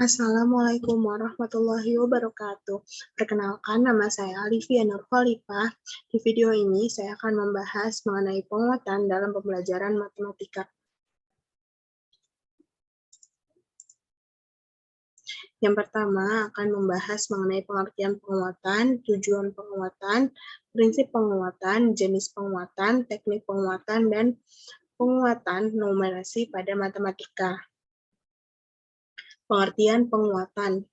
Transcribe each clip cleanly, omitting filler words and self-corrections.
Assalamualaikum warahmatullahi wabarakatuh. Perkenalkan, nama saya Alivia Nurkhalifah. Di video ini saya akan membahas mengenai penguatan dalam pembelajaran matematika. Yang pertama akan membahas mengenai pengertian penguatan, tujuan penguatan, prinsip penguatan, jenis penguatan, teknik penguatan, dan penguatan numerasi pada matematika. Pengertian penguatan.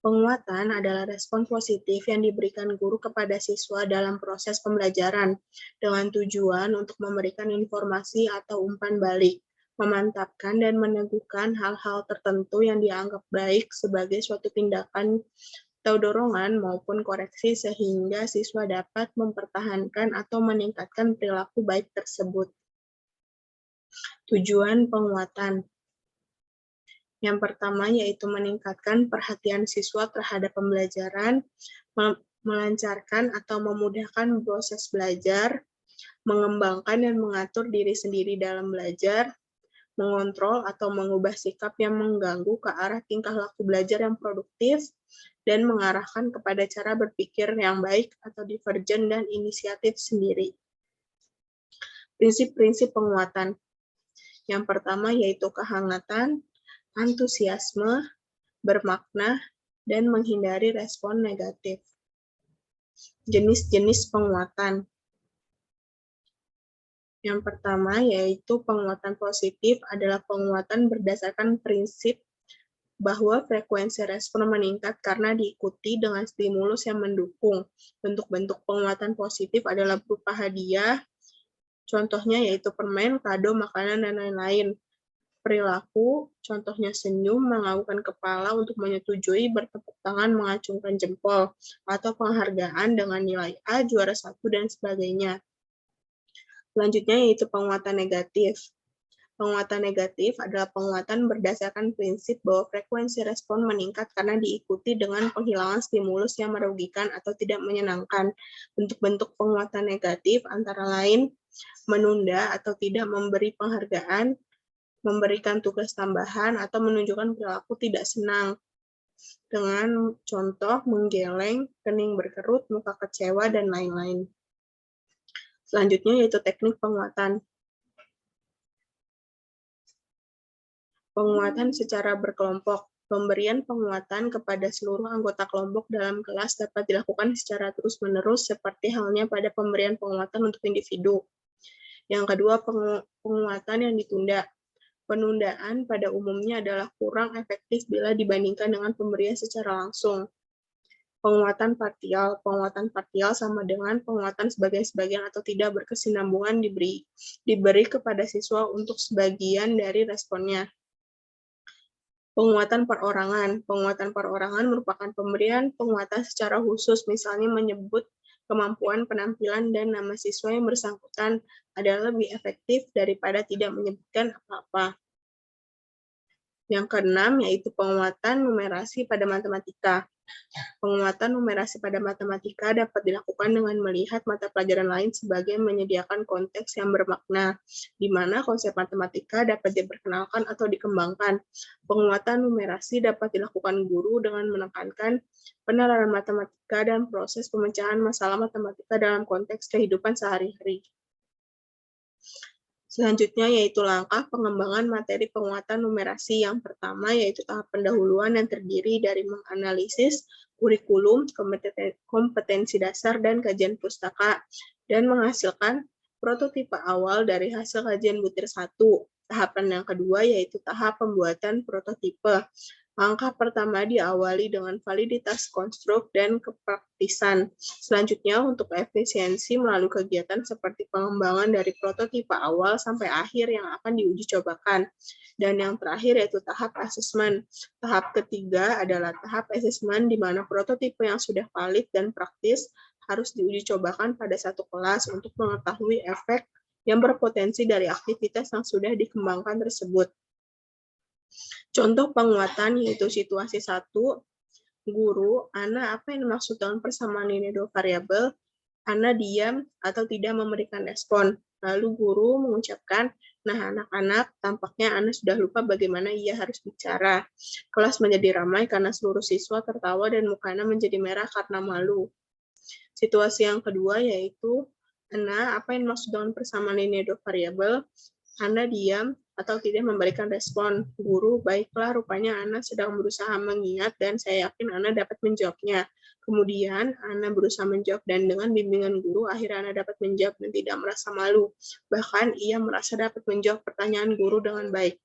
Penguatan adalah respon positif yang diberikan guru kepada siswa dalam proses pembelajaran dengan tujuan untuk memberikan informasi atau umpan balik, memantapkan dan meneguhkan hal-hal tertentu yang dianggap baik sebagai suatu tindakan atau dorongan maupun koreksi sehingga siswa dapat mempertahankan atau meningkatkan perilaku baik tersebut. Tujuan penguatan. Yang pertama yaitu meningkatkan perhatian siswa terhadap pembelajaran, melancarkan atau memudahkan proses belajar, mengembangkan dan mengatur diri sendiri dalam belajar, mengontrol atau mengubah sikap yang mengganggu ke arah tingkah laku belajar yang produktif, dan mengarahkan kepada cara berpikir yang baik atau divergen dan inisiatif sendiri. Prinsip-prinsip penguatan. Yang pertama yaitu kehangatan, antusiasme, bermakna, dan menghindari respon negatif. Jenis-jenis penguatan. Yang pertama yaitu penguatan positif adalah penguatan berdasarkan prinsip bahwa frekuensi respon meningkat karena diikuti dengan stimulus yang mendukung. Bentuk-bentuk penguatan positif adalah berupa hadiah, contohnya yaitu permen, kado, makanan, dan lain-lain. Perilaku, contohnya senyum, menganggukkan kepala untuk menyetujui, bertepuk tangan, mengacungkan jempol, atau penghargaan dengan nilai A, juara 1, dan sebagainya. Selanjutnya yaitu penguatan negatif. Penguatan negatif adalah penguatan berdasarkan prinsip bahwa frekuensi respon meningkat karena diikuti dengan penghilangan stimulus yang merugikan atau tidak menyenangkan. Bentuk-bentuk penguatan negatif antara lain menunda atau tidak memberi penghargaan, memberikan tugas tambahan, atau menunjukkan perilaku tidak senang. Dengan contoh menggeleng, kening berkerut, muka kecewa, dan lain-lain. Selanjutnya yaitu teknik penguatan. Penguatan secara berkelompok. Pemberian penguatan kepada seluruh anggota kelompok dalam kelas dapat dilakukan secara terus-menerus seperti halnya pada pemberian penguatan untuk individu. Yang kedua, penguatan yang ditunda. Penundaan pada umumnya adalah kurang efektif bila dibandingkan dengan pemberian secara langsung. Penguatan parsial. Penguatan parsial sama dengan penguatan sebagian-sebagian atau tidak berkesinambungan diberi kepada siswa untuk sebagian dari responnya. Penguatan perorangan. Penguatan perorangan merupakan pemberian penguatan secara khusus, misalnya menyebut kemampuan, penampilan, dan nama siswa yang bersangkutan adalah lebih efektif daripada tidak menyebutkan apa-apa. Yang keenam yaitu penguatan numerasi pada matematika. Penguatan numerasi pada matematika dapat dilakukan dengan melihat mata pelajaran lain sebagai menyediakan konteks yang bermakna, di mana konsep matematika dapat diperkenalkan atau dikembangkan. Penguatan numerasi dapat dilakukan guru dengan menekankan penalaran matematika dan proses pemecahan masalah matematika dalam konteks kehidupan sehari-hari. Selanjutnya yaitu langkah pengembangan materi penguatan numerasi. Yang pertama yaitu tahap pendahuluan yang terdiri dari menganalisis kurikulum, kompetensi dasar, dan kajian pustaka, dan menghasilkan prototipe awal dari hasil kajian butir 1. Tahapan yang kedua yaitu tahap pembuatan prototipe. Langkah pertama diawali dengan validitas konstruk dan kepraktisan. Selanjutnya, untuk efisiensi melalui kegiatan seperti pengembangan dari prototipe awal sampai akhir yang akan diuji cobakan. Dan yang terakhir yaitu tahap asesmen. Tahap ketiga adalah tahap asesmen di mana prototipe yang sudah valid dan praktis harus diuji cobakan pada satu kelas untuk mengetahui efek yang berpotensi dari aktivitas yang sudah dikembangkan tersebut. Contoh penguatan yaitu situasi 1, guru, Ana apa yang dimaksud dengan persamaan nilai dua variabel? Ana diam atau tidak memberikan respon. Lalu guru mengucapkan, Nah, anak-anak, tampaknya Ana sudah lupa bagaimana ia harus bicara. Kelas menjadi ramai karena seluruh siswa tertawa dan muka Ana menjadi merah karena malu. Situasi yang kedua yaitu, Ana, apa yang dimaksud dengan persamaan linear dua variabel? Ana diam atau tidak memberikan respon. Guru, baiklah, rupanya Ana sedang berusaha mengingat dan saya yakin Ana dapat menjawabnya. Kemudian, Ana berusaha menjawab dan dengan bimbingan guru, akhirnya Ana dapat menjawab dan tidak merasa malu. Bahkan, ia merasa dapat menjawab pertanyaan guru dengan baik.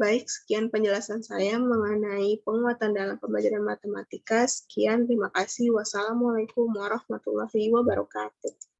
Baik, sekian penjelasan saya mengenai penguatan dalam pembelajaran matematika. Sekian, terima kasih. Wassalamualaikum warahmatullahi wabarakatuh.